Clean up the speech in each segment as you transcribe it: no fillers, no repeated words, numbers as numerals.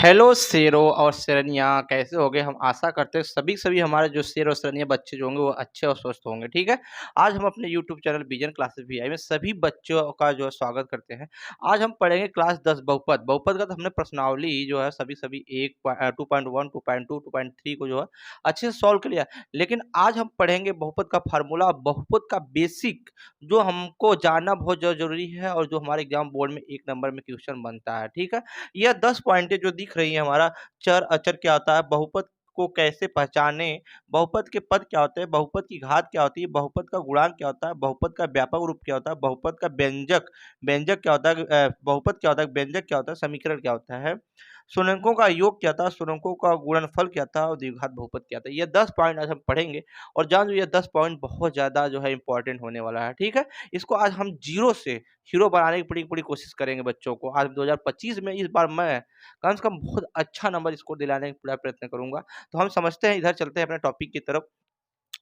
Hello शेरों और शेरनियाँ, कैसे होगे? हम आशा करते हैं सभी हमारे जो शेर और शेरनिया बच्चे जो होंगे वो अच्छे और स्वस्थ होंगे, ठीक है? आज हम अपने YouTube channel vision classes VI में सभी बच्चों का जो है स्वागत करते हैं। आज हम पढ़ेंगे क्लास 10 बहुपद। बहुपद का तो हमने प्रश्नावली जो है सभी 2.1, 2.2, 2.3 को जो है अच्छे से सॉल्व कर लिया। लेकिन आज हम पढ़ेंगे बहुपद का फ़ॉर्मूला, बहुपद का बेसिक जो हमको जानना बहुत ज़रूरी है और जो हमारे एग्ज़ाम बोर्ड में 1 नंबर में क्वेश्चन बनता है, ठीक है? यह 10 पॉइंटें जो दिख रही है हमारा चर अचर क्या होता है, बहुपद को कैसे पहचानें, बहुपद के पद क्या होते हैं, बहुपद की घात क्या होती है, बहुपद का गुणांक क्या होता है, बहुपद का व्यापक रूप क्या होता है, बहुपद का व्यंजक व्यंजक क्या होता है, बहुपद क्या होता है, व्यंजक क्या होता है, समीकरण क्या होता है, शून्यकों का योग क्या था, शून्यकों का गुणनफल क्या था और द्विघात बहुपद क्या था। ये 10 पॉइंट आज हम पढ़ेंगे और जान लो ये 10 पॉइंट बहुत ज़्यादा जो है इम्पोर्टेंट होने वाला है, ठीक है? इसको आज हम जीरो से हीरो बनाने की पूरी पूरी कोशिश करेंगे बच्चों को। आज 2025 में इस बार मैं कम से कम बहुत अच्छा नंबर इसको दिलाने का पूरा प्रयत्न करूँगा। तो हम समझते हैं, इधर चलते हैं अपने टॉपिक की तरफ।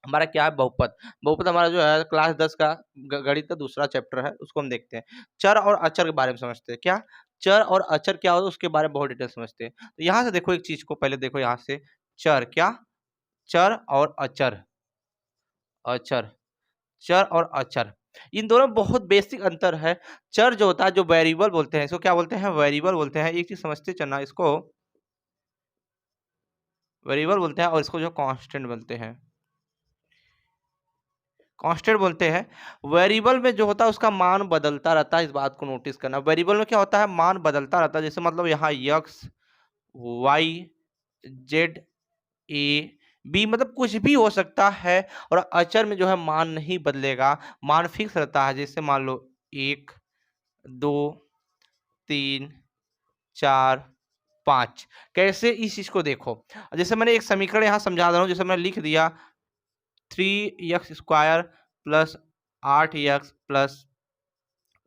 हमारा क्या है बहुपद। बहुपद हमारा जो है क्लास 10 का गणित का दूसरा चैप्टर है, उसको हम देखते हैं। चर और अचर के बारे में समझते हैं। क्या? चर और अचर क्या होता है उसके बारे में बहुत डिटेल समझते हैं। तो यहाँ से देखो एक चीज़ को पहले देखो यहाँ से चर क्या? चर और अचर, अचर, चर और अचर। इन दोनों में बहुत बेसिक अंतर है। चर जो होता है जो वेरिएबल बोलते हैं, इसको क्या बोलते हैं? वेरिएबल बोलते हैं। एक चीज़ समझते चलना, इसको वेरिएबल बोलते हैं और इसको जो कांस्टेंट बोलते हैं। कांस्टेंट बोलते हैं। वेरिएबल में जो होता है उसका मान बदलता रहता है, इस बात को नोटिस करना। वेरिएबल में क्या होता है? मान बदलता रहता है। जैसे मतलब यहाँ एक्स, वाई, जेड, ए, बी मतलब कुछ भी हो सकता है और अचर में जो है मान नहीं बदलेगा, मान फिक्स रहता है। जैसे मान लो 1, 2, 3, 4, 5। कैसे? इस चीज़ को देखो। जैसे मैंने एक समीकरण यहाँ समझा दे रहा हूँ, जैसे मैंने लिख दिया 3x square plus 8x plus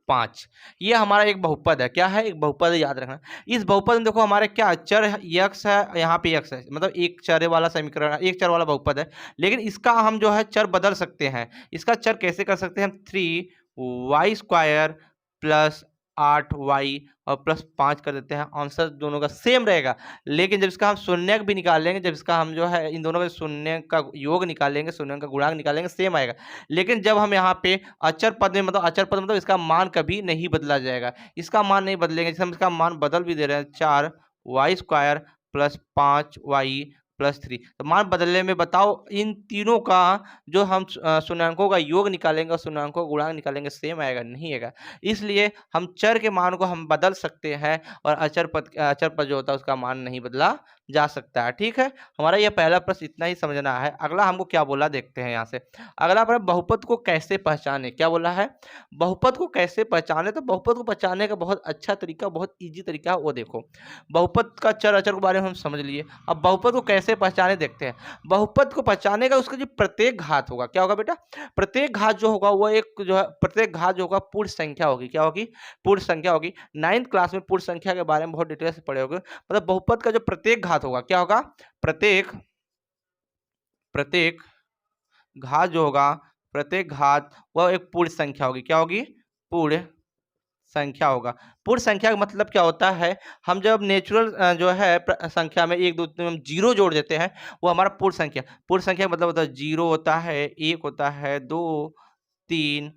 5। ये हमारा एक बहुपद है। क्या है? एक बहुपद है, याद रखना। इस बहुपद में देखो हमारे क्या चर x है, यहाँ पे x है, मतलब एक चर वाला समीकरण है, एक चर वाला बहुपद है। लेकिन इसका हम जो है चर बदल सकते हैं। इसका चर कैसे कर सकते हैं हम? 3y स्क्वायर प्लस 8y और प्लस 5 कर देते हैं। आंसर दोनों का सेम रहेगा। लेकिन जब इसका हम शून्यक भी निकालेंगे, जब इसका हम जो है इन दोनों का शून्य का योग निकालेंगे, शून्य का गुणांक निकालेंगे, सेम आएगा। लेकिन जब हम यहाँ पे अचर पद में, मतलब अचर पद मतलब इसका मान कभी नहीं बदला जाएगा। इसका मान नहीं बदलेंगे। जैसे हम इसका मान बदल भी दे रहे हैं, 4y square plus 5y plus 3। तो मान बदलने में बताओ इन तीनों का जो हम शून्यंकों का योग निकालेंगे और शून्यंकों का गुणांक निकालेंगे, सेम आएगा? नहीं आएगा। इसलिए हम चर के मान को हम बदल सकते हैं और अचर पद जो होता है उसका मान नहीं बदला जा सकता है, ठीक है? हमारा ये पहला प्रश्न इतना ही समझना है। अगला हमको क्या बोला देखते हैं यहाँ से। अगला प्रश्न, बहुपद को कैसे पहचाने? क्या बोला है? बहुपद को कैसे पहचाने? तो बहुपद को पहचानने का बहुत अच्छा तरीका, बहुत ईजी तरीका है, वो देखो। बहुपद का चर अचर के बारे में हम समझ लिए। अब बहुपद को कैसे पहचाने देखते हैं। बहुपद को पहचाने का उसका जो प्रत्येक घात होगा, क्या होगा बेटा? प्रत्येक घात जो होगा वो एक जो है, प्रत्येक घात जो होगा पूर्ण संख्या होगी। क्या होगी? पूर्ण संख्या होगी। 9th क्लास में पूर्ण संख्या के बारे में बहुत डिटेल से पढ़े होगे। मतलब बहुपद का जो प्रत्येक घात होगा, क्या होगा? प्रत्येक प्रत्येक घात जो होगा, प्रत्येक घात वह एक पूर्ण संख्या होगी। क्या होगी? पूर्ण संख्या होगा। पूर्ण संख्या का मतलब क्या होता है? हम जब नेचुरल जो है संख्या में 1 2 3 हम जीरो जोड़ देते हैं, वो हमारा पूर्ण संख्या। पूर्ण संख्या का मतलब होता है 0 होता है, 1 होता है, 2, 3,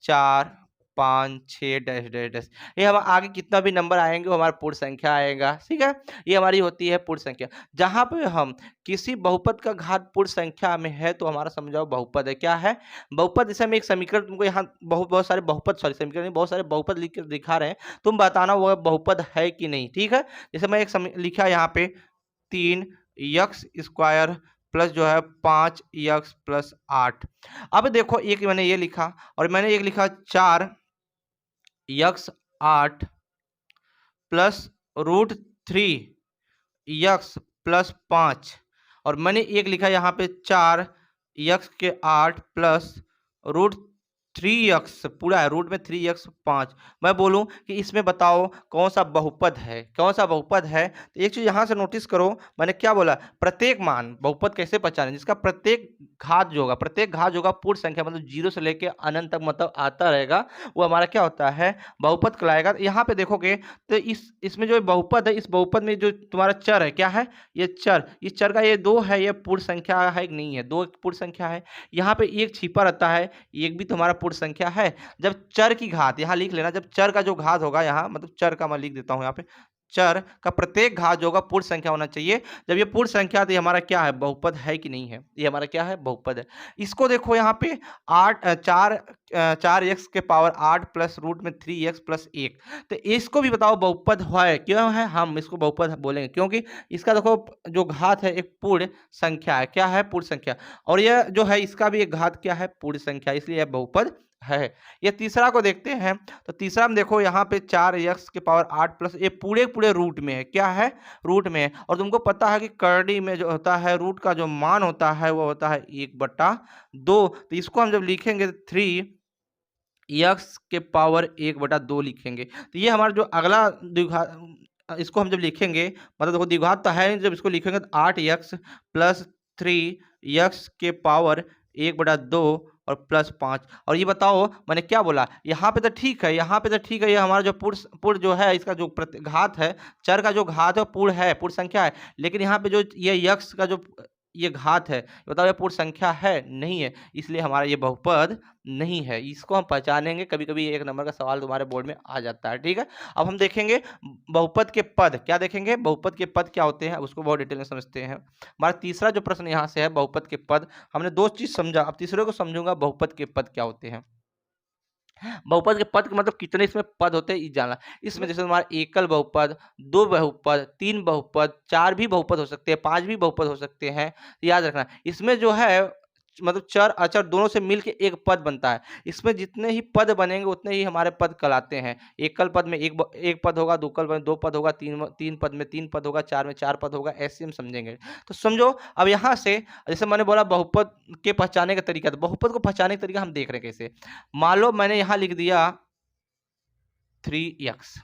4, 5, 6 डैश डैश डैश। ये हम आगे कितना भी नंबर आएंगे वो हमारा पूर्ण संख्या आएगा, ठीक है? ये हमारी होती है पूर्ण संख्या। जहाँ पे हम किसी बहुपद का घात पूर्ण संख्या में है तो हमारा समझाओ बहुपद है। क्या है? बहुपद। जैसे हम एक समीकरण तुमको यहाँ बहुत सारे बहुपद, सॉरी समीकरण नहीं, बहुत सारे बहुपद लिख के दिखा रहे हैं, तुम बताना वो बहुपद है कि नहीं, ठीक है? जैसे मैं एक लिखा यहाँ पे 3x स्क्वायर प्लस जो है 5x प्लस 8। अब देखो एक मैंने ये लिखा और मैंने एक लिखा 4x 8 प्लस √3x प्लस 5 और मैंने एक लिखा यहाँ पे 4x के 8 प्लस 3x पूरा है, रूट में 3x 5। मैं बोलूं कि इसमें बताओ कौन सा बहुपद है, कौन सा बहुपद है। तो एक चीज यहां से नोटिस करो, मैंने क्या बोला, प्रत्येक मान, बहुपद कैसे पहचाने, जिसका प्रत्येक घात जो होगा, प्रत्येक घात जो होगा पूर्ण संख्या मतलब जीरो से लेके अनंत तक मतलब आता रहेगा, वो हमारा क्या होता है, बहुपद कहलाएगा। तो यहाँ पे देखोगे तो इसमें जो बहुपद है, इस बहुपद में जो तुम्हारा चर है क्या है, ये चर, इस चर का ये दो है, ये पूर्ण संख्या है कि नहीं है, दो पूर्ण संख्या है। यहाँ पे एक छिपा रहता है, एक भी तुम्हारा पूर्ण संख्या है। जब चर की घात, यहाँ लिख लेना, जब चर का जो घात होगा, यहाँ मतलब चर का मैं लिख देता हूँ यहाँ पे, चर का प्रत्येक घात जो होगा पूर्ण संख्या होना चाहिए। जब ये पूर्ण संख्या, तो ये हमारा क्या है, बहुपद है कि नहीं है, ये हमारा क्या है, बहुपद है। इसको देखो यहाँ पे 4x के पावर 8 प्लस रूट में 3x प्लस 1, तो इसको भी बताओ बहुपद है, क्यों है, हम इसको बहुपद बोलेंगे क्योंकि इसका देखो जो घात है एक पूर्ण संख्या है, क्या है, पूर्ण संख्या, और यह जो है इसका भी एक घात क्या है, पूर्ण संख्या, इसलिए यह बहुपद है। ये तीसरा को देखते हैं, तो तीसरा में देखो यहाँ पे 4x के पावर 8 प्लस, ये पूरे पूरे रूट में है, क्या है, रूट में है। और तुमको पता है कि करड़ी में जो होता है रूट का जो मान होता है वो होता है 1/2, तो इसको हम जब लिखेंगे 3x के पावर 1/2 लिखेंगे। तो ये हमारा जो अगला द्विघात, इसको हम जब लिखेंगे, मतलब देखो द्विघात तो है, जब इसको लिखेंगे तो 8x प्लस 3x के पावर 1/2 और प्लस 5। और ये बताओ मैंने क्या बोला, यहाँ पे तो ठीक है, यहाँ पे तो ठीक है, ये हमारा जो पूर्ण जो है, इसका जो घात है, चर का जो घात है पूर्ण है, पूर्ण संख्या है। लेकिन यहाँ पे जो ये यक्स का जो ये घात है, बताओ ये पूर्ण संख्या है, नहीं है, इसलिए हमारा ये बहुपद नहीं है। इसको हम पहचानेंगे, कभी कभी एक नंबर का सवाल तुम्हारे बोर्ड में आ जाता है, ठीक है। अब हम देखेंगे बहुपद के पद, क्या देखेंगे, बहुपद के पद क्या होते हैं, उसको बहुत डिटेल में समझते हैं। हमारा तीसरा जो प्रश्न यहाँ से है, बहुपद के पद, हमने दो चीज समझा, अब तीसरे को समझूंगा, बहुपद के पद क्या होते हैं। बहुपद के पद का मतलब कितने इसमें पद होते हैं, ये जाना। इसमें जैसे तुम्हारा एकल बहुपद, दो बहुपद, तीन बहुपद, चार भी बहुपद हो सकते हैं, पांच भी बहुपद हो सकते हैं, याद रखना। इसमें जो है मतलब चर अचर दोनों से मिलके एक पद बनता है। इसमें जितने ही पद बनेंगे उतने ही हमारे पद कहलाते हैं। एकल पद में एक पद होगा, दुकल पद में दो पद होगा, तीन पद में तीन पद होगा, चार में चार पद होगा, ऐसे हम समझेंगे। तो समझो अब यहाँ से, जैसे मैंने बोला बहुपद के पहचाने का तरीका, तो बहुपद को पहचाने का तरीका हम देख रहे हैं कैसे। मान लो मैंने यहां लिख दिया 3x,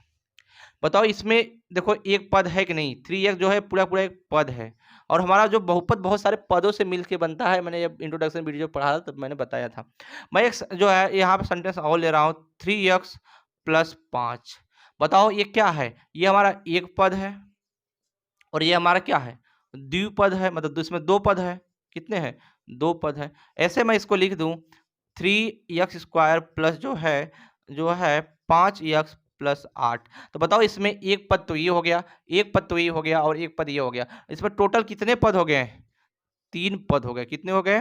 बताओ इसमें देखो एक पद है कि नहीं, 3x जो है पूरा पूरा एक पद है। और हमारा जो बहुपद बहुत सारे पदों से मिलके बनता है, मैंने जब इंट्रोडक्शन वीडियो पढ़ा था तब मैंने बताया था। मैं एक जो है यहाँ पे सेंटेंस और ले रहा हूँ, 3x प्लस 5, बताओ ये क्या है, ये हमारा एक पद है और ये हमारा क्या है, द्विपद है, मतलब इसमें दो पद है, कितने हैं, दो पद है। ऐसे मैं इसको लिख दूं 3x² प्लस जो है 5x प्लस 8। तो बताओ इसमें एक पद तो ये हो गया, एक पद तो ये हो गया और एक पद ये हो गया, इसमें टोटल कितने पद हो गए, तीन पद हो गए, कितने हो गए,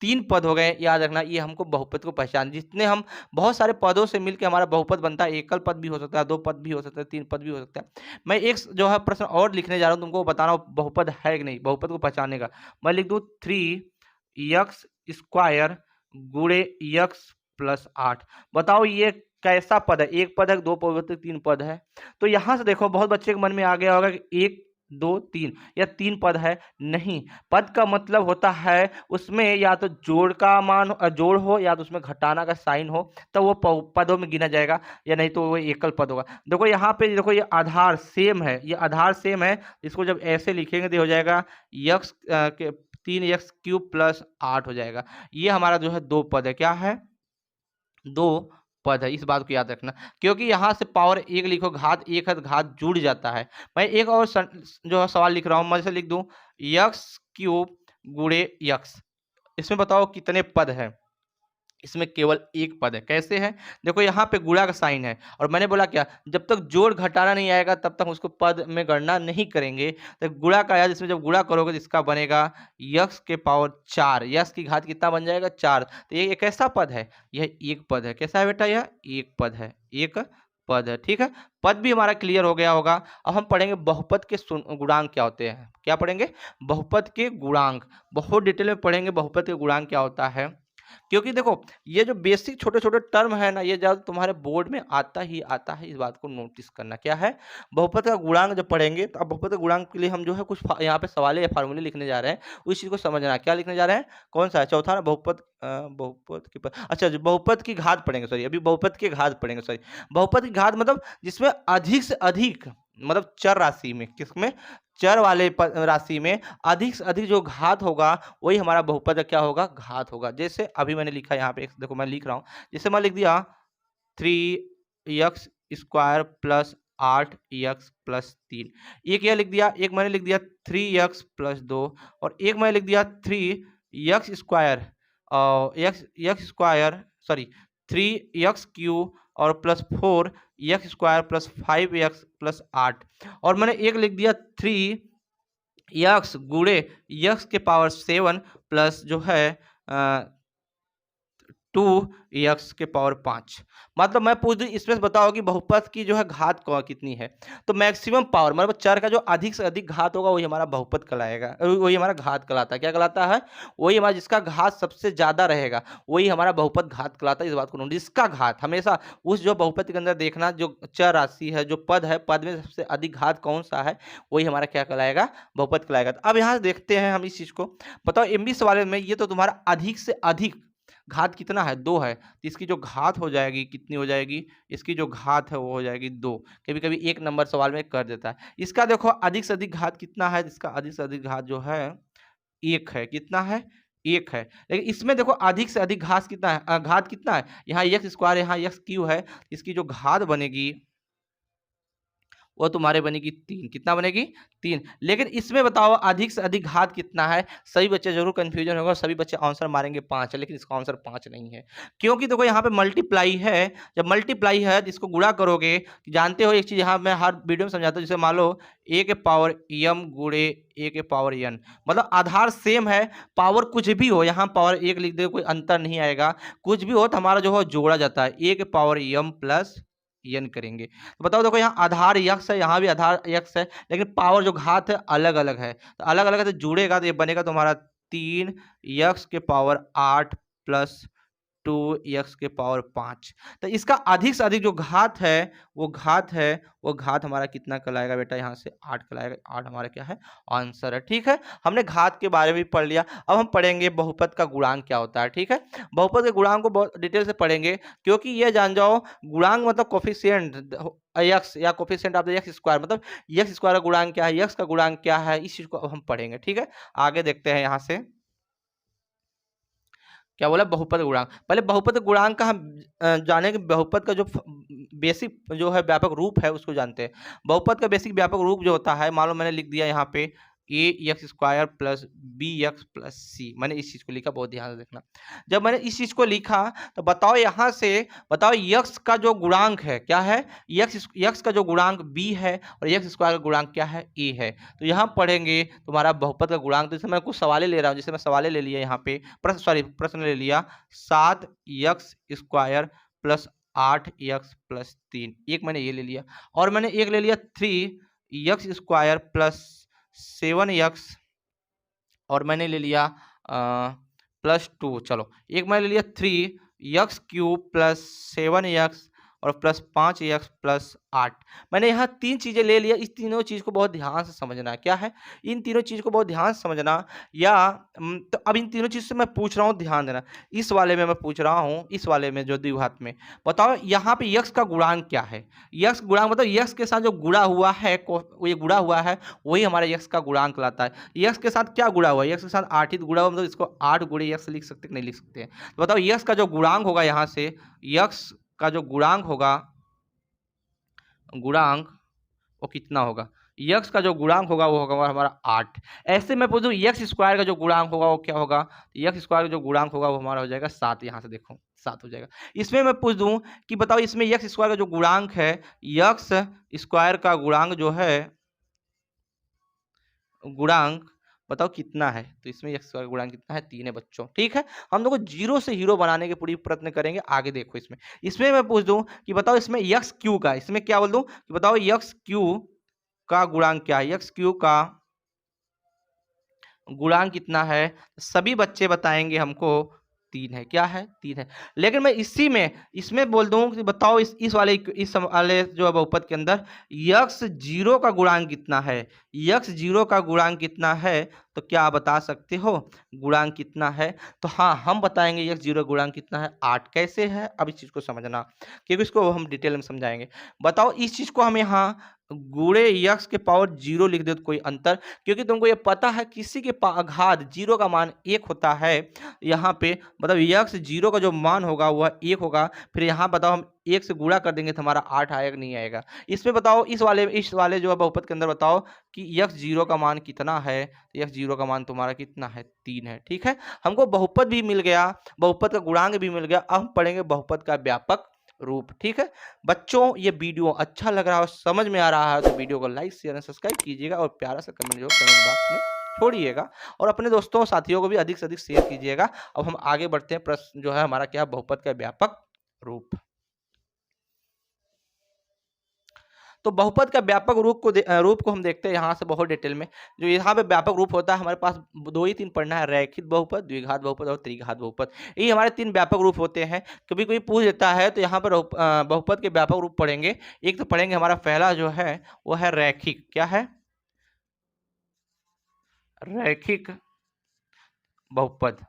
तीन पद हो गए। याद रखना, ये हमको बहुपद को पहचान, जितने हम बहुत सारे पदों से मिलकर हमारा बहुपद बनता है, एकल पद भी हो सकता है, दो पद भी हो सकता है, तीन पद भी हो सकता है। मैं एक जो है प्रश्न और लिखने जा रहा हूँ, तुमको बताना बहुपद है कि नहीं, बहुपद को पहचानने का। मैं लिख दूं 3x² गुणे x प्लस 8, बताओ ये कैसा पद है, एक पद है, दो पद है, तीन पद है। तो यहां से देखो बहुत बच्चे के मन में आ गया होगा कि एक दो तीन, या तीन पद है, नहीं, पद का मतलब होता है उसमें या तो जोड़ का मान जोड़ हो, या तो उसमें घटाना का साइन हो, तो वो पदों में गिना जाएगा, या नहीं तो वो एकल पद होगा। देखो यहाँ पे देखो, ये आधार सेम है, ये आधार सेम है, इसको जब ऐसे लिखेंगे तो हो जाएगा यक्स के 3x³ प्लस 8 हो जाएगा। ये हमारा जो है दो पद है, क्या है, दो पद है, इस बात को याद रखना। क्योंकि यहां से पावर एक लिखो, घात एक है तो घात जुड़ जाता है। मैं एक और जो है सवाल लिख रहा हूं, मैं इसे लिख दूं x³ गुणे x, इसमें बताओ कितने पद है, इसमें केवल एक पद है। कैसे है, देखो यहाँ पे गुणा का साइन है, और मैंने बोला क्या, जब तक जोड़ घटाना नहीं आएगा तब तक उसको पद में गणना नहीं करेंगे। तो गुणा का याद, इसमें जब गुणा करोगे तो इसका बनेगा यक्स के पावर 4, यक्स की घात कितना बन जाएगा, 4। तो ये कैसा पद है, यह एक पद है। कैसा है बेटा, यह एक पद है, एक पद है, ठीक है। पद भी हमारा क्लियर हो गया होगा। अब हम पढ़ेंगे बहुपद के गुणांक क्या होते हैं, क्या पढ़ेंगे, बहुपद के गुणांक, बहुत डिटेल में पढ़ेंगे बहुपद के गुणांक क्या होता है। क्योंकि देखो ये जो बेसिक छोटे छोटे टर्म है ना, ये जब तुम्हारे बोर्ड में आता ही आता है, इस बात को नोटिस करना। क्या है? बहुपद का गुणांक जब पढ़ेंगे तो अब बहुपद का गुणांक के लिए हम जो है कुछ यहाँ पे सवाल या फार्मूले लिखने जा रहे हैं, उस चीज को समझना। क्या लिखने जा रहे हैं? कौन सा है? चौथा ना, बहुपद बहुपद की अच्छा जो बहुपद की घात पढ़ेंगे, सॉरी अभी बहुपद की घात पढ़ेंगे, सॉरी बहुपद की घात मतलब जिसमें अधिक से अधिक, मतलब चर राशि में, किसमें? चर वाले राशि में अधिक से अधिक जो घात होगा वही हमारा बहुपद का क्या होगा? घात होगा। जैसे अभी मैंने लिखा यहाँ पे, देखो मैं लिख रहा हूँ, जैसे मैं लिख दिया 3x square plus 8x plus 3, एक यह लिख दिया, एक मैंने लिख दिया 3x प्लस 2, और एक मैंने लिख दिया 3x square x square sorry 3x cube और plus 4x square plus 5x plus 8, और मैंने एक लिख दिया 3x गुणे x के पावर 7 प्लस जो है 2x के पावर 5। मतलब मैं पूछ दूं इसमें बताओ कि बहुपद की जो है घात कितनी है, तो मैक्सिमम पावर मतलब चर का जो अधिक से अधिक घात होगा वही हमारा बहुपद कहलाएगा, वही हमारा घात कहलाता है। क्या कहलाता है? वही हमारा जिसका घात सबसे ज्यादा रहेगा वही हमारा बहुपद घात कहलाता है। इस बात को नोट, जिसका घात हमेशा उस जो बहुपद के अंदर देखना, जो चर राशि है, जो पद है, पद में सबसे अधिक घात कौन सा है वही हमारा क्या कहलाएगा? बहुपद कहलाएगा। तो अब यहाँ से देखते हैं हम इस चीज को। बताओ एमबी सवाल में ये तो तुम्हारा अधिक से अधिक घात कितना है? 2 है, तो इसकी जो घात हो जाएगी कितनी हो जाएगी? इसकी जो घात है वो हो जाएगी 2। कभी कभी एक नंबर सवाल में कर देता है। इसका देखो अधिक से अधिक घात कितना है? इसका अधिक से अधिक घात जो है 1 है। कितना है? 1 है। लेकिन इसमें देखो अधिक से अधिक घात कितना है? घात कितना है? यहाँ एक्स स्क्वायर, यहाँ एक्स क्यूब है, इसकी जो घात बनेगी वो तुम्हारे बनेगी 3। कितना बनेगी? 3। लेकिन इसमें बताओ अधिक से अधिक घात कितना है? सभी बच्चे जरूर कंफ्यूजन होगा, सभी बच्चे आंसर मारेंगे 5 है, लेकिन इसका आंसर 5 नहीं है। क्योंकि देखो यहाँ पे मल्टीप्लाई है, जब मल्टीप्लाई है तो इसको गुणा करोगे। जानते हो एक चीज यहाँ मैं हर वीडियो में समझाता हूँ, जैसे मान लो a के पावर m गुणे a के पावर n, मतलब आधार सेम है, पावर कुछ भी हो, यहाँ पावर 1 लिख दे कोई अंतर नहीं आएगा, कुछ भी हो तो हमारा जो है जोड़ा जाता है, a के पावर m प्लस n करेंगे। तो बताओ देखो यहाँ आधार यक्स है, यहाँ भी आधार यक्स है, लेकिन पावर जो घात है अलग अलग है, तो अलग अलग है तो जुड़ेगा तो ये बनेगा तुम्हारा 3x के पावर 8 प्लस 2x के पावर 5। तो इसका अधिक से अधिक जो घात है वो घात हमारा कितना कहलाएगा बेटा? यहाँ से 8 कहलाएगा। 8 हमारा क्या है? आंसर है। ठीक है, हमने घात के बारे में पढ़ लिया। अब हम पढ़ेंगे बहुपद का गुणांक क्या होता है। ठीक है, बहुपद के गुणांक को बहुत डिटेल से पढ़ेंगे, क्योंकि ये जान जाओ गुणांक मतलब कोफिशिएंट एक्स या coefficient of the x square, मतलब एक्स स्क्वायर का गुणांक क्या है, एक्स का गुणांक क्या है, इस चीज को अब हम पढ़ेंगे। ठीक है, आगे देखते हैं यहाँ से क्या बोला? बहुपद गुणांक। पहले बहुपद गुणांक का हम जाने कि बहुपद का जो बेसिक जो है व्यापक रूप है उसको जानते हैं। बहुपद का बेसिक व्यापक रूप जो होता है, मान लो मैंने लिख दिया यहाँ पे a x square plus b x plus c, मैंने इस चीज को लिखा, बहुत ध्यान से देखना। जब मैंने इस चीज को लिखा तो बताओ यहाँ से, बताओ यक्स का जो गुणांक है क्या है? यक्स का जो गुणांक बी है और एक्स स्क्वायर का गुणांक क्या है? ए है। तो यहाँ पढ़ेंगे तुम्हारा बहुपद का गुणांक। जैसे मैं कुछ सवाले ले रहा हूँ, जैसे मैं सवाले ले लिया यहाँ पे, प्रश्न ले लिया 7x square plus 8x plus 3, एक मैंने ये ले लिया, और मैंने एक ले लिया 3x स्क्वायर प्लस 7x, और मैंने ले लिया प्लस 2। चलो एक मैंने ले लिया 3x क्यूब प्लस 7x और प्लस 5x प्लस 8। मैंने यहाँ 3 चीजें ले लिया। इस तीनों चीज को बहुत ध्यान से समझना है। क्या है? इन तीनों चीज को बहुत ध्यान से समझना। या तो अब इन तीनों चीज से मैं पूछ रहा हूँ, ध्यान देना। इस वाले में मैं पूछ रहा हूँ, इस वाले में जो द्विघात में, बताओ यहाँ पे यक्स का गुणांक क्या है? यक्स गुणांक मतलब यक्स के साथ जो गुणा हुआ है, ये गुणा हुआ है वही हमारा यक्स का गुणांक लाता है। यक्स के साथ क्या गुणा हुआ है? यक्स के साथ 8 ही गुणा हुआ, मतलब इसको 8 गुणे यक्स लिख सकते नहीं लिख सकते हैं। तो बताओ यक्स का जो गुणांक होगा, यहाँ से यक्स का जो गुणांक होगा, गुणांक वो कितना होगा? यक्स का जो गुणांक होगा वो होगा हमारा 8। ऐसे मैं पूछूं यक्स स्क्वायर का जो गुणांक होगा वो क्या होगा? यक्स स्क्वायर का जो गुणांक होगा वो हमारा हो जाएगा 7। यहाँ से देखो 7 हो जाएगा। इसमें मैं पूछ दूं कि बताओ इसमें यक्स स्क्वायर का जो गुणांक है, यक्स स्क्वायर का गुणांक जो है, गुणांक बताओ कितना है? तो इसमें एक्स स्क्वायर का गुणांक कितना है? 3 है बच्चों। ठीक है, हम लोग जीरो से हीरो बनाने के पूरी प्रयत्न करेंगे। आगे देखो इसमें मैं पूछ दूं कि बताओ इसमें एक्स क्यू का, इसमें क्या बोल दूं कि बताओ एक्स क्यू का गुणांक क्या है? एक्स क्यू का गुणांक कितना है? सभी बच्चे बताएंगे हमको 3 है। क्या है? 3 है। लेकिन मैं इसमें बोल दूं कि बताओ इस वाले जो है बहुपद के अंदर यक्स 0 का गुणांक कितना है? यक्स 0 का गुणांक कितना है? तो क्या आप बता सकते हो गुणांक कितना है? तो हाँ, हम बताएंगे यक्स 0 गुणांक कितना है। 8 कैसे है? अब इस चीज को समझना, क्योंकि इसको हम डिटेल में समझाएंगे। बताओ इस चीज को हम यहाँ गुणे यक्स के पावर 0 लिख दे तो कोई अंतर? क्योंकि तुमको ये पता है किसी के घात 0 का मान 1 होता है। यहाँ पे मतलब यक्स 0 का जो मान होगा वह 1 होगा। फिर यहाँ बताओ हम 1 से गुणा कर देंगे तो हमारा 8 आएगा, नहीं आएगा? इसमें बताओ इस वाले जो है बहुपद के अंदर बताओ कि यक्स 0 का मान कितना है? यक्स 0 का मान तुम्हारा कितना है? 3 है। ठीक है, हमको बहुपद भी मिल गया, बहुपद का गुणांक भी मिल गया। अब हम पढ़ेंगे बहुपद का व्यापक रूप। ठीक है बच्चों, ये वीडियो अच्छा लग रहा है और समझ में आ रहा है तो वीडियो को लाइक शेयर और सब्सक्राइब कीजिएगा और प्यारा सा कमेंट जो कमेंट बॉक्स में छोड़िएगा और अपने दोस्तों साथियों को भी अधिक से अधिक शेयर कीजिएगा। अब हम आगे बढ़ते हैं। प्रश्न जो है हमारा क्या? बहुपद का व्यापक रूप। तो बहुपद का व्यापक रूप को हम देखते हैं यहाँ से बहुत डिटेल में। जो यहाँ पे व्यापक रूप होता है हमारे पास 2 ही 3 पढ़ना है, रैखिक बहुपद, द्विघात बहुपद और त्रिघात बहुपद। ये हमारे 3 व्यापक रूप होते हैं। कभी कोई पूछ देता है तो यहाँ पर बहुपद के व्यापक रूप पढ़ेंगे। एक तो पढ़ेंगे हमारा पहला जो है वो है रैखिक। क्या है? रैखिक बहुपद।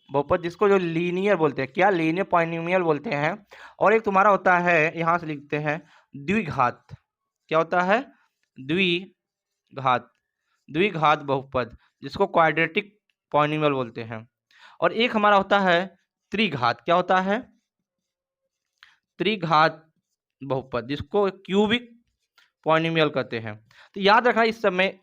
बहुपद जिसको जो लीनियर बोलते हैं, क्या? लीनियर पॉलिनोमियल बोलते हैं। और एक तुम्हारा होता है, यहां से लिखते हैं द्विघात। क्या होता है? द्विघात। द्विघात बहुपद जिसको क्वाड्रेटिक पॉलिनोमियल बोलते हैं। और एक हमारा होता है त्रिघात। क्या होता है? त्रिघात बहुपद जिसको क्यूबिक पॉलिनोमियल कहते हैं। तो याद रखना इस समय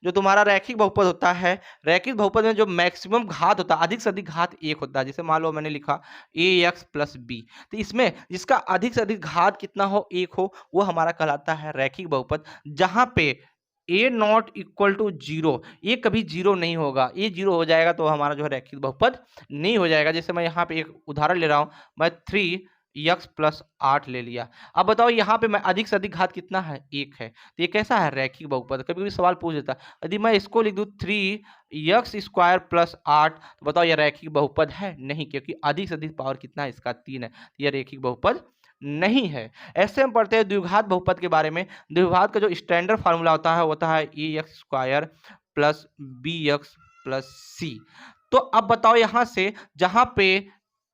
जो तुम्हारा रैखिक बहुपद होता है, रैखिक बहुपद में जो मैक्सिमम घात होता है, अधिक से अधिक घात 1 होता है। जैसे मान लो मैंने लिखा ax प्लस बी, तो इसमें जिसका अधिक से अधिक घात कितना हो? 1 हो, वो हमारा कहलाता है रैखिक बहुपद। जहां पे a नॉट इक्वल टू 0, ये कभी 0 नहीं होगा। ये 0 हो जाएगा तो हमारा जो है रैखिक बहुपद नहीं हो जाएगा। जैसे मैं यहाँ पे एक उदाहरण ले रहा हूँ, मैं 3x प्लस 8 ले लिया। अब बताओ यहाँ पे मैं अधिक से अधिक घात कितना है? 1 है। तो ये कैसा है? रैखिक बहुपद। कभी कभी सवाल पूछ देता है, यदि मैं इसको लिख दूं 3x स्क्वायर प्लस 8, तो बताओ ये रैखिक बहुपद है? नहीं, क्योंकि अधिक से अधिक पावर कितना है इसका? 3 है। तो यह रैखिक बहुपद नहीं है। ऐसे हम पढ़ते हैं द्विघात बहुपद के बारे में। द्विघात का जो स्टैंडर्ड फार्मूला होता है वो होता है ax square plus bx plus c। तो अब बताओ यहाँ से जहां पे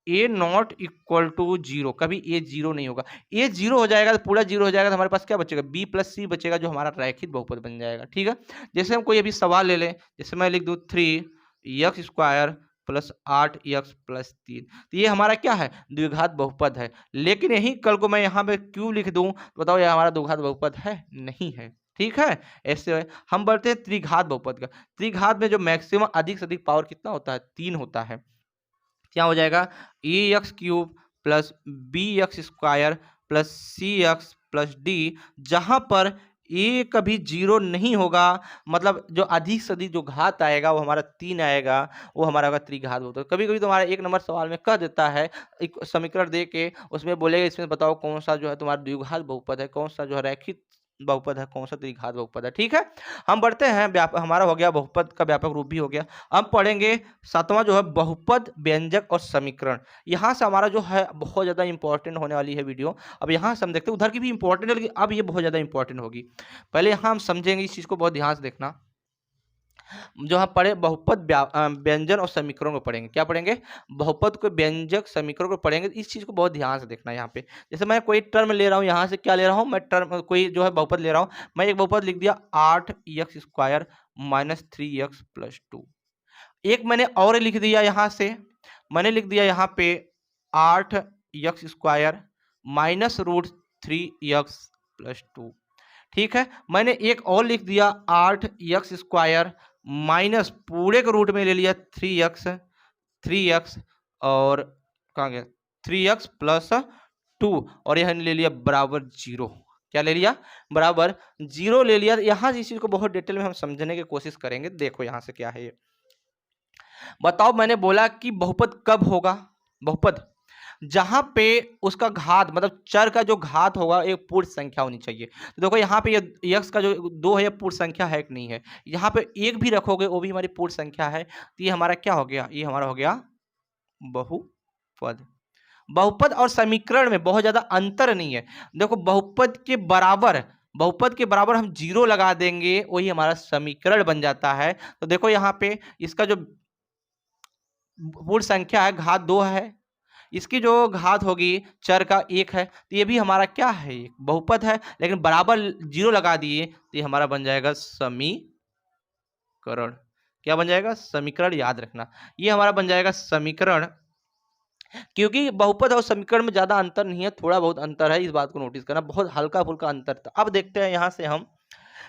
ए नॉट इक्वल टू 0, कभी ए 0 नहीं होगा। ए 0 हो जाएगा तो पूरा 0 हो जाएगा तो हमारे पास क्या बचेगा? बी प्लस सी बचेगा, जो हमारा रैखिक बहुपद बन जाएगा। ठीक है, जैसे हम कोई अभी सवाल ले लें, जैसे मैं लिख दूं 3x square plus 8x plus 3, तो ये हमारा क्या है? द्विघात बहुपद है। लेकिन यही कल को मैं यहाँ पे क्यों लिख दूं तो बताओ ये हमारा द्विघात बहुपद है? नहीं है। ठीक है, ऐसे हम बढ़ते हैं त्रिघात बहुपद का। त्रिघात में जो मैक्सिमम अधिक से अधिक पावर कितना होता है? 3 होता है। क्या हो जाएगा? A x cube plus b x square plus c x plus d, जहां पर ए कभी 0 नहीं होगा, मतलब जो अधिक से अधिक जो घात आएगा वो हमारा 3 आएगा, वो हमारा होगा त्रिघात बहुपद। कभी कभी तुम्हारा 1 नंबर सवाल में कह देता है, एक समीकरण दे के उसमें बोलेगा इसमें बताओ कौन सा जो है तुम्हारा द्विघात बहुपद है, कौन सा जो है रैखिक बहुपद है, कौन सा त्रिघात बहुपद है। ठीक है, हम बढ़ते हैं। हमारा हो गया बहुपद का व्यापक रूप भी हो गया। अब पढ़ेंगे 7वां जो है बहुपद व्यंजक और समीकरण। यहाँ से हमारा जो है बहुत ज़्यादा इंपॉर्टेंट होने वाली है वीडियो। अब यहाँ से हम देखते हैं, उधर की भी इंपॉर्टेंट है लेकिन अब ये बहुत ज़्यादा इंपॉर्टेंट होगी। पहले यहाँ हम समझेंगे, इस चीज़ को बहुत ध्यान से देखना। जो हम पढ़े बहुपद व्यंजन और समीकरण को पढ़ेंगे। क्या पढ़ेंगे? बहुपद को व्यंजक समीकरण को पढ़ेंगे। इस चीज को बहुत ध्यान से देखना। यहाँ पे जैसे मैं कोई टर्म ले रहा हूँ, यहाँ से क्या ले रहा हूँ मैं? टर्म कोई जो है बहुपद ले रहा हूँ। मैं एक बहुपद लिख दिया 8x square minus 3x plus 2। एक मैंने और लिख दिया, यहाँ से मैंने लिख दिया यहाँ पे 8x square minus root 3x plus 2। ठीक है, मैंने एक और लिख दिया 8x स्क्वायर माइनस पूरे के रूट में ले लिया 3x और कहाँ गया 3x प्लस 2, और यह ले लिया बराबर 0। क्या ले लिया? बराबर 0 ले लिया। यहाँ से इस चीज को बहुत डिटेल में हम समझने की कोशिश करेंगे। देखो यहाँ से क्या है ये, बताओ मैंने बोला कि बहुपद कब होगा? बहुपद जहां पे उसका घात मतलब चर का जो घात होगा एक पूर्ण संख्या होनी चाहिए। तो देखो यहाँ पे ये x का जो 2 है ये पूर्ण संख्या है कि नहीं है? यहाँ पे 1 भी रखोगे वो भी हमारी पूर्ण संख्या है। तो ये हमारा क्या हो गया? ये हमारा हो गया बहुपद। बहुपद और समीकरण में बहुत ज्यादा अंतर नहीं है। देखो बहुपद के बराबर हम 0 लगा देंगे, वही हमारा समीकरण बन जाता है। तो देखो यहाँ पे इसका जो पूर्ण संख्या है घात 2 है, इसकी जो घात होगी चर का 1 है, तो ये भी हमारा क्या है, एक बहुपद है। लेकिन बराबर 0 लगा दिए तो ये हमारा बन जाएगा समीकरण। क्या बन जाएगा? समीकरण। याद रखना ये हमारा बन जाएगा समीकरण, क्योंकि बहुपद और समीकरण में ज्यादा अंतर नहीं है, थोड़ा बहुत अंतर है, इस बात को नोटिस करना, बहुत हल्का फुल्का अंतर था। अब देखते हैं यहां से हम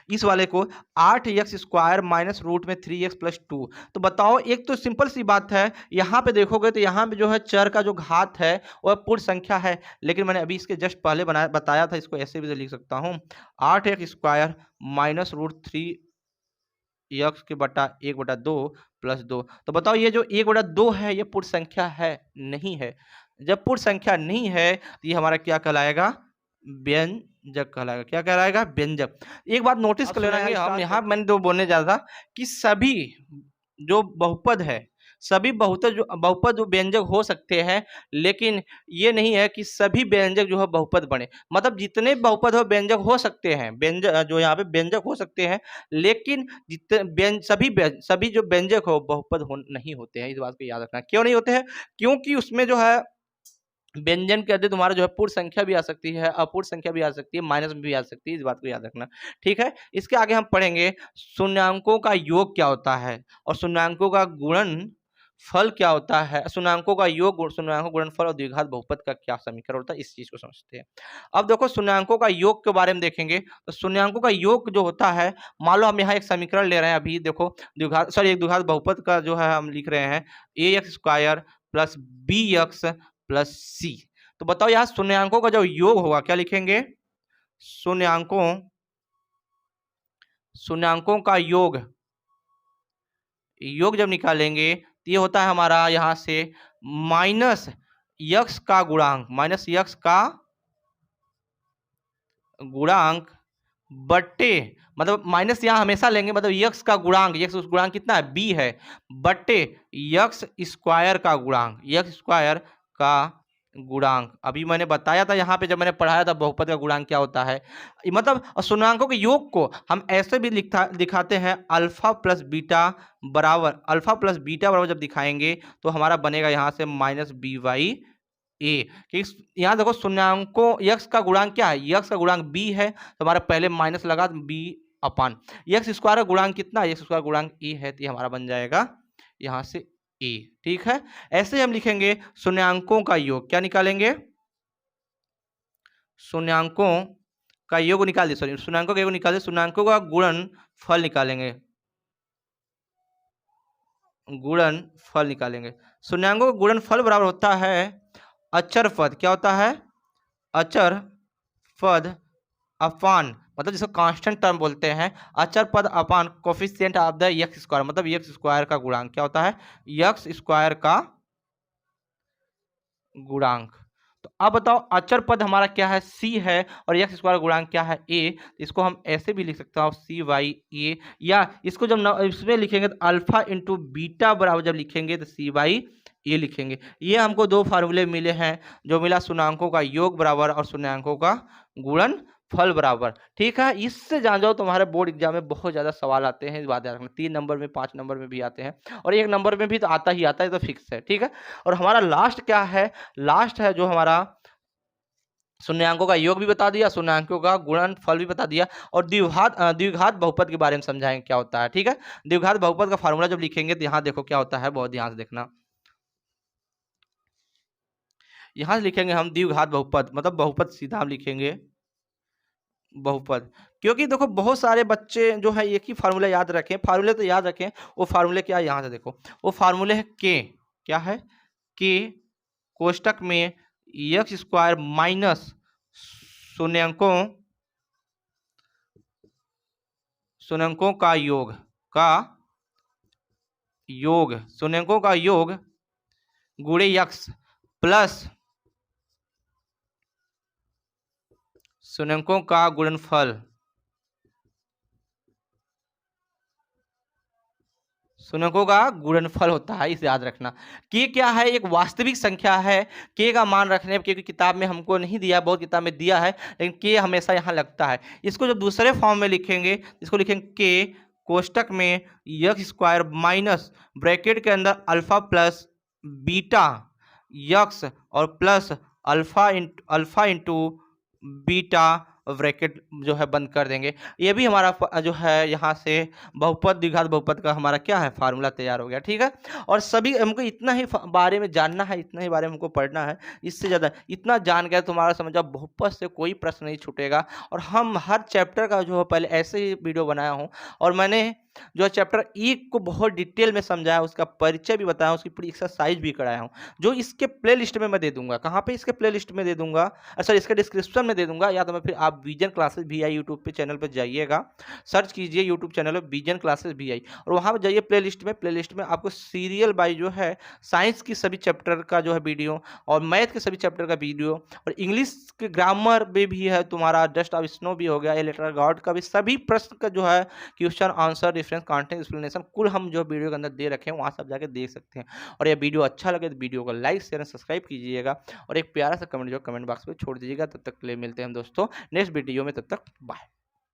इस वाले को 8x² माइनस रूट में 3x+2। तो बताओ, एक तो सिंपल सी बात है, यहाँ पे देखोगे तो यहाँ पे जो है चर का जो घात है वह पूर्ण संख्या है, लेकिन मैंने अभी इसके जस्ट पहले बताया था, इसको ऐसे भी तो लिख सकता हूँ 8x² माइनस रूट 3x के बटा 1/2 प्लस 2। तो बताओ ये जो 1/2 है ये पूर्ण संख्या है? नहीं है। जब पूर्ण संख्या नहीं है तो ये हमारा क्या कहलाएगा? व्यंजक कहलाएगा। क्या कहलाएगा? व्यंजक। एक बात नोटिस कर लेना है, हम यहाँ मैंने जो बोलने जा रहा था कि सभी जो बहुपद है, सभी बहुपद जो व्यंजक हो सकते हैं, लेकिन ये नहीं है कि सभी व्यंजक जो है बहुपद बने। मतलब जितने बहुपद हो व्यंजक हो सकते हैं, व्यंजक जो यहाँ पे व्यंजक हो सकते हैं, लेकिन जितने सभी जो व्यंजक हो बहुपद नहीं होते हैं। इस बात को याद रखना। क्यों नहीं होते हैं? क्योंकि उसमें जो है व्यंजन के आगे तुम्हारा जो है पूर्ण संख्या भी आ सकती है, अपूर्ण संख्या भी आ सकती है, माइनस में भी आ सकती है। इस बात को याद रखना, ठीक है। इसके आगे हम पढ़ेंगे शून्याङ्कों का योग क्या होता है और शून्याङ्कों का गुणन फल क्या होता है। शून्याङ्कों का योग, शून्याङ्कों गुणनफल और द्विघात बहुपद का क्या समीकरण होता है, इस चीज को समझते हैं। अब देखो शून्याङ्कों का योग के बारे में देखेंगे तो शून्याङ्कों का योग जो होता है, मान लो हम यहाँ एक समीकरण ले रहे हैं, अभी देखो एक द्विघात बहुपद का जो है हम लिख रहे हैं ax² प्लस bx प्लस सी। तो बताओ यहाँ शून्याङ्कों का जो योग होगा क्या लिखेंगे? शून्याङ्कों का योग जब निकालेंगे तो ये होता है हमारा यहाँ से माइनस यक्स का गुणांक, बट्टे, मतलब माइनस यहाँ हमेशा लेंगे, मतलब यक्स का गुणांक, उस गुणांक कितना है? बी है, बट्टे यक्स स्क्वायर का गुणांक। अभी मैंने बताया था यहाँ पे जब मैंने पढ़ाया था बहुपद का गुणांक क्या होता है। मतलब शून्याङ्कों के योग को हम ऐसे भी दिखाते हैं, अल्फा प्लस बीटा बराबर जब दिखाएंगे तो हमारा बनेगा यहाँ से -b/a। यहाँ देखो शून्याङ्कों यक्स का गुणांक क्या है? यक्स का गुणांक b है, तो हमारा पहले माइनस लगा b/, यक्स स्क्वायर का गुणांक कितना है? यक्स स्क्वायर गुणांक a है, तो ये हमारा बन जाएगा यहाँ से a। ठीक है, ऐसे हम लिखेंगे शून्याङ्कों का योग। क्या निकालेंगे? शून्याङ्कों का योग निकाल दे, शून्याङ्कों का योग निकाल दे, शून्याङ्कों का गुणनफल निकालेंगे, शून्याङ्कों का गुणनफल बराबर होता है अचर पद। क्या होता है? अचर पद अपान, मतलब जिसको कांस्टेंट टर्म बोलते हैं, अचर पद अपान coefficient of the x square, मतलब एक्स स्क्वायर का गुणांक। क्या होता है? एक्स स्क्वायर का गुणांक। तो अब बताओ अचर पद हमारा क्या है? c है, और एक्स स्क्वायर गुणांक क्या है? a। इसको हम ऐसे भी लिख सकते हैं c/a, या इसको जब इसमें लिखेंगे तो अल्फा इंटू बीटा बराबर जब लिखेंगे तो c/a लिखेंगे। ये हमको दो फार्मूले मिले हैं, जो मिला शून्याङ्कों का योग बराबर और शून्याङ्कों का गुणनफल बराबर। ठीक है, इससे जान जाओ तुम्हारे बोर्ड एग्जाम में बहुत ज्यादा सवाल आते हैं, इस बात याद रखना। 3 नंबर में, 5 नंबर में भी आते हैं, और 1 नंबर में भी तो आता ही आता है, तो फिक्स है। ठीक है, और हमारा लास्ट क्या है? लास्ट है जो हमारा शून्याङ्कों का योग भी बता दिया, शून्याङ्कों का गुणनफल भी बता दिया, और द्विघात बहुपद के बारे में समझाएंगे क्या होता है। ठीक है, द्विघात बहुपद का फार्मूला जब लिखेंगे तो यहाँ देखो क्या होता है, बहुत ध्यान से देखना। यहाँ से लिखेंगे हम द्विघात बहुपद, मतलब बहुपद सीधा हम लिखेंगे बहुपद, क्योंकि देखो बहुत सारे बच्चे जो है एक ही फार्मूला याद रखें, फार्मूले तो याद रखें, वो फार्मूले क्या है यहाँ से देखो, वो फार्मूले है के, क्या है? के कोष्टक में एक्स स्क्वायर माइनस शून्याङ्कों का योग शून्याङ्कों का योग गुणे यक्स प्लस शून्याङ्कों का गुणनफल, शून्यकों का गुणनफल होता है, इसे याद रखना। के क्या है, एक वास्तविक संख्या है। के का मान रखने क्योंकि किताब में हमको नहीं दिया, बहुत किताब में दिया है, लेकिन के हमेशा यहाँ लगता है। इसको जब दूसरे फॉर्म में लिखेंगे, इसको लिखेंगे के कोष्टक में एक्स स्क्वायर माइनस ब्रैकेट के अंदर अल्फा प्लस बीटा यक्स और plus alpha into beta bracket जो है बंद कर देंगे। ये भी हमारा जो है यहाँ से बहुपद द्विघात बहुपद का हमारा क्या है, फार्मूला तैयार हो गया। ठीक है, और सभी हमको इतना ही बारे में जानना है, इतना ही बारे में हमको पढ़ना है, इससे ज़्यादा इतना जान गया तुम्हारा समझा बहुपद से कोई प्रश्न नहीं छूटेगा। और हम हर चैप्टर का जो है पहले ऐसे ही वीडियो बनाया हूँ, और मैंने जो चैप्टर एक को बहुत डिटेल में समझाया, उसका परिचय भी बताया, उसकी पूरी एक्सरसाइज भी कराया हूँ, जो इसके प्लेलिस्ट में मैं दे दूंगा। कहाँ पे, इसके प्लेलिस्ट में दे दूंगा, सर इसके डिस्क्रिप्शन में दे दूंगा, या तो मैं फिर आप विजन क्लासेस भी आई यूट्यूब पे चैनल पे जाइएगा, सर्च कीजिए यूट्यूब चैनल पे विजन क्लासेस भी आई, और वहाँ पर जाइए प्लेलिस्ट में आपको सीरियल बाई जो है साइंस की सभी चैप्टर का जो है वीडियो, और मैथ के सभी चैप्टर का वीडियो, और इंग्लिश के ग्रामर में भी है तुम्हारा, जस्ट ऑफ स्नो भी हो गया, ए लेटर गॉड का भी, सभी प्रश्न का जो है question answer reference content explanation कुल हम जो वीडियो के अंदर दे रखे हैं, वहाँ सब जाके देख सकते हैं। और ये वीडियो अच्छा लगे तो वीडियो को लाइक शेयर सब्सक्राइब कीजिएगा, और एक प्यारा सा कमेंट जो कमेंट बॉक्स में छोड़ दीजिएगा। तब तक के लिए मिलते हैं हम दोस्तों नेक्स्ट वीडियो में, तब तक बाय।